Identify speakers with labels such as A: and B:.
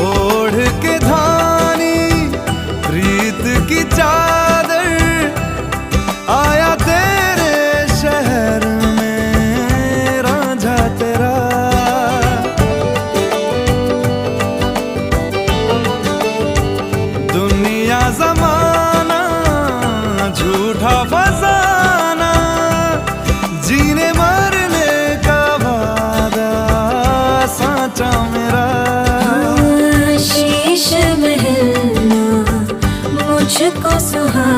A: ओढ़ के धानी प्रीत की चादर, आया तेरे शहर में रांझा तेरा। दुनिया जमाना झूठा फसाना, जीने मरने का वादा साचा मेरा।
B: शीश महल ना मुझको सुहा